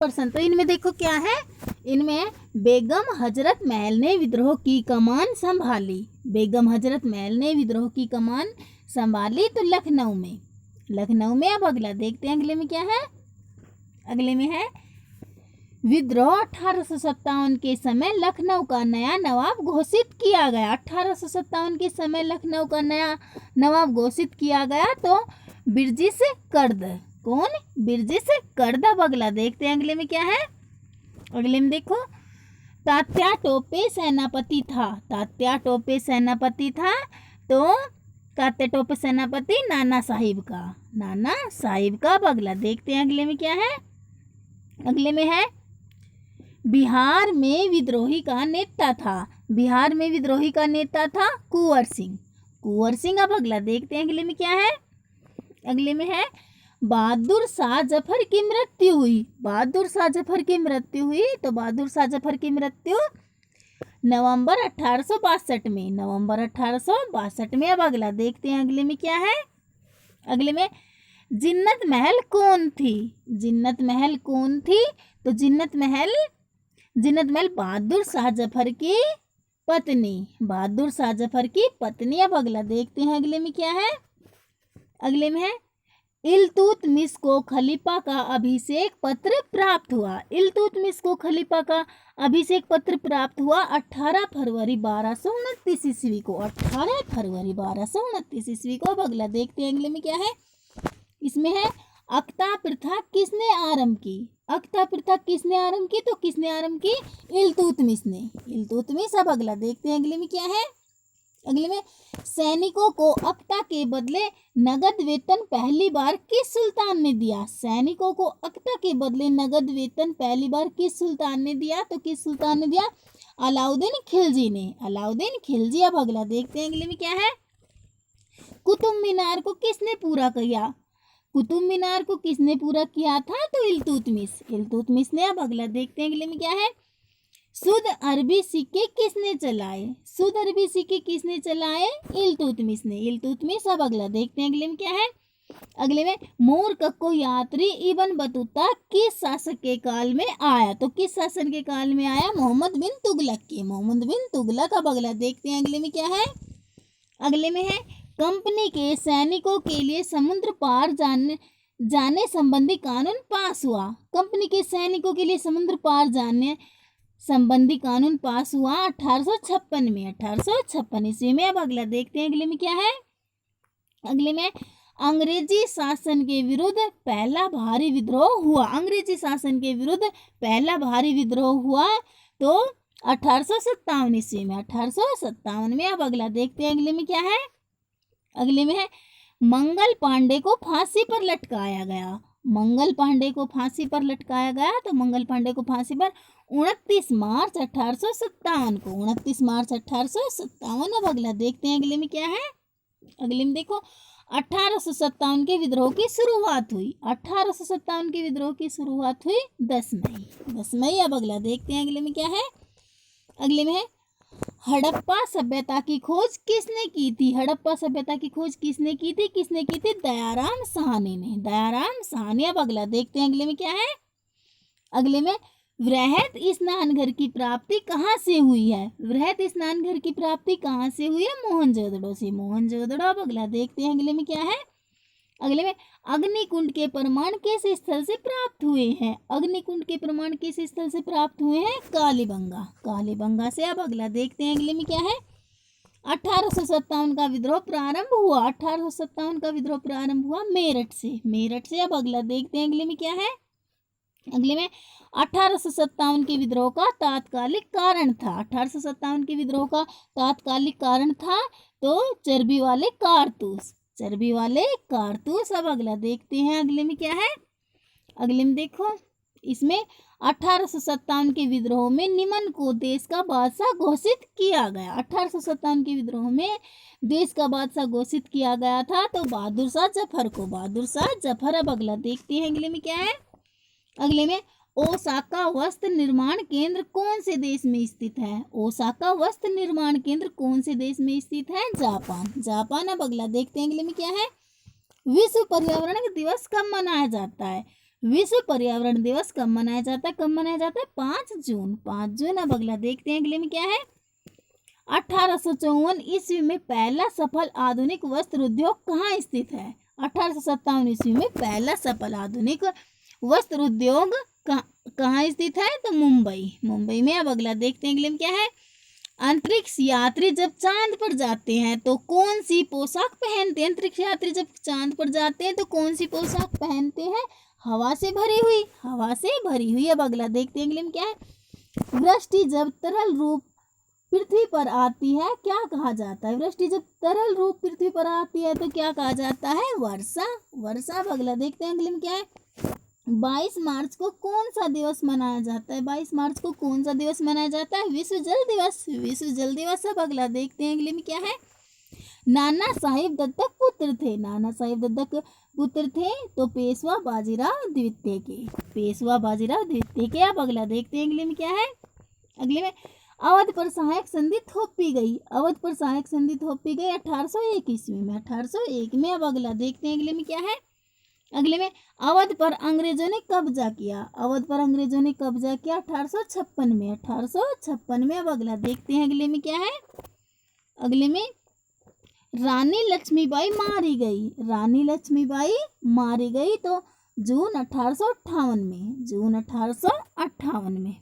Person. तो इनमें देखो क्या है, इनमें बेगम हजरत महल ने विद्रोह की कमान संभाली। बेगम हजरत महल ने विद्रोह की कमान संभाली तो लखनऊ में, लखनऊ में। अब अगला देखते हैं, अगले में क्या है, अगले में है विद्रोह 1857 के समय लखनऊ का नया नवाब घोषित किया गया। 1857 के समय लखनऊ का नया नवाब घोषित किया गया तो बिरजिस कर्द। कौन? बिरजिस कर्द। अब अगला देखते हैं, अगले में क्या है, अगले में देखो तात्या टोपे सेनापति था। तात्या टोपे सेनापति था तो तात्या टोपे सेनापति नाना साहिब का, नाना साहिब का। अब अगला देखते हैं, अगले में क्या है, अगले में है बिहार में विद्रोही का नेता था। बिहार में विद्रोही का नेता था कुंवर सिंह, कुंवर सिंह। अब अगला देखते हैं, अगले में क्या है, अगले में है बहादुर शाह जफर की मृत्यु हुई। बहादुर शाह जफर की मृत्यु हुई तो बहादुर शाह जफर की मृत्यु नवंबर 1862 में, नवंबर 1862 में। अब अगला देखते हैं, अगले में क्या है, अगले में जिन्नत महल कौन थी? जिन्नत महल कौन थी? तो जिन्नत महल बहादुर शाह जफर की पत्नी, बहादुर शाह जफर की पत्नी। अब अगला देखते हैं, अगले में क्या है, अगले में है इल्तुतमिश को खलीफा का अभिषेक पत्र प्राप्त हुआ। इल्तुतमिश को खलीफा का अभिषेक पत्र प्राप्त हुआ 18 फरवरी 1229 ईस्वी को, 18 फरवरी 1229 ईस्वी को। अब अगला देखते हैं, अगले में क्या है, इसमें है अक्ता प्रथा किसने आरंभ की? अक्ता प्रथा किसने आरंभ की? तो किसने आरंभ की? इल्तुतमिश ने, इल्तुतमिश। अब अगला देखते हैं, अगले में क्या है, अगले में सैनिकों को अक्ता के बदले नगद वेतन पहली बार किस सुल्तान ने दिया? सैनिकों को अक्ता के बदले नगद वेतन पहली बार किस सुल्तान ने दिया? तो किस सुल्तान ने दिया? अलाउद्दीन खिलजी ने, अलाउद्दीन खिलजी। अब अगला देखते हैं, अगले में क्या है, कुतुब मीनार को किसने पूरा किया? कुतुब मीनार को किसने पूरा किया था? तो इल्तुतमिश, इल्तुतमिश ने। अब अगला देखते हैं, अगले में क्या है, शुद्ध अरबी सिक्के किसने चलाए? शुद्ध अरबी सिक्के किसने चलाए? इल्तुतमिश ने, इल्तुतमिश। अब अगला देखते हैं, अगले में क्या है, अगले में मूरकक्को यात्री इब्न बतूता किस शासक के काल में आया? तो किस शासन के काल में आया? मोहम्मद बिन तुगलक के, मोहम्मद बिन तुगलक। अब अगला देखते हैं, अगले में क्या है, अगले में है कंपनी के सैनिकों के लिए समुद्र पार जाने संबंधी कानून पास हुआ। कंपनी के सैनिकों के लिए समुद्र पार जाने संबंधी कानून पास हुआ 1856 में, 1856 ईस्वी में। अब अगला देखते हैं, अगले में क्या है, अगले में अंग्रेजी शासन के विरुद्ध पहला भारी विद्रोह हुआ। अंग्रेजी शासन के विरुद्ध पहला भारी विद्रोह हुआ तो 1857 ईस्वी में, 1857 में। अब अगला देखते हैं, अगले में क्या है, अगले में है मंगल पांडे को फांसी पर लटकाया गया। मंगल पांडे को फांसी पर लटकाया गया तो मंगल पांडे को फांसी पर 29 मार्च 1857 को, 29 मार्च 1857। अब अगला देखते हैं, अगले में क्या है, अगले में देखो 1857 के विद्रोह की शुरुआत हुई। 1857 के विद्रोह की शुरुआत हुई 10 मई, 10 मई। अब अगला देखते हैं, अगले में क्या है, अगले में है हड़प्पा सभ्यता की खोज किसने की थी? हड़प्पा सभ्यता की खोज किसने की थी? किसने की थी? दयाराम साहनी ने, दयाराम साहनी। अब अगला देखते हैं, अगले में क्या है, अगले में वृहत स्नान घर की प्राप्ति कहाँ से हुई है? वृहत स्नान घर की प्राप्ति कहाँ से हुई है? मोहनजोदड़ो से, मोहनजोदड़ो। अब अगला देखते हैं, अगले में क्या है, अगले में अग्निकुंड के प्रमाण किस स्थल से प्राप्त हुए हैं? अग्निकुंड के प्रमाण किस स्थल से प्राप्त हुए हैं? कालीबंगा, कालीबंगा से। अब अगला देखते हैं, अगले में क्या है, 1857 का विद्रोह प्रारंभ हुआ। 1857 का विद्रोह प्रारंभ हुआ मेरठ से, मेरठ से। अब अगला देखते हैं, अगले में क्या है, अगले में 1857 के विद्रोह का तात्कालिक कारण था। 1857 के विद्रोह का तात्कालिक कारण था तो चर्बी वाले कारतूस, चर्बी वाले कारतूस। अब अगला देखते हैं, अगले में क्या है, अगले में देखो इसमें 1857 के विद्रोह में निमन को देश का बादशाह घोषित किया गया। 1857 के विद्रोह में देश का बादशाह घोषित किया गया था तो बहादुर शाह जफर को, बहादुर शाह जफर। अब अगला देखते हैं, अगले में क्या है, अगले में ओसाका वस्त्र निर्माण केंद्र कौन से देश में स्थित है? ओसाका वस्त्र निर्माण केंद्र कौन से देश में स्थित है? Japan, Japan. अब अगला देखते हैं, अगले में क्या है, विश्व पर्यावरण दिवस कब मनाया जाता है? विश्व पर्यावरण दिवस कब मनाया जाता है? कब मनाया जाता है? 5 जून। 5 जून। अब अगला देखते हैं अगले में क्या है। 1854 ईस्वी में पहला सफल आधुनिक वस्त्र उद्योग कहाँ स्थित है? 1857 ईस्वी में पहला सफल आधुनिक वस्त्र उद्योग कहाँ स्थित है? तो मुंबई में। अब अगला देखते हैं अगले में क्या है। अंतरिक्ष यात्री जब चांद पर जाते हैं तो कौन सी पोशाक पहनते हैं? अंतरिक्ष यात्री जब चांद पर जाते हैं तो कौन सी पोशाक पहनते हैं? हवा से भरी हुई। अब अगला देखते हैं अगले में क्या है। वृष्टि जब तरल रूप पृथ्वी पर आती है क्या कहा जाता है? वृष्टि जब तरल रूप पृथ्वी पर आती है तो क्या कहा जाता है? वर्षा। अब अगला देखते हैं अगले में क्या है। 22 मार्च को कौन सा दिवस मनाया जाता है? 22 मार्च को कौन सा दिवस मनाया जाता है? विश्व जल दिवस। अब अगला देखते हैं अगले में क्या है। नाना साहिब दत्तक पुत्र थे तो पेशवा बाजीराव द्वितीय के। अब अगला देखते हैं अगले में क्या है। अगले में अवध पर सहायक संधि थोपी गई 1801 ईस्वी में। 1801 में। अब अगला देखते हैं अगले में क्या है। अगले में अवध पर अंग्रेजों ने कब्जा किया 1856 में। 1856 में। अब अगला देखते हैं अगले में क्या है। अगले में रानी लक्ष्मीबाई मारी गई तो जून 1858 में।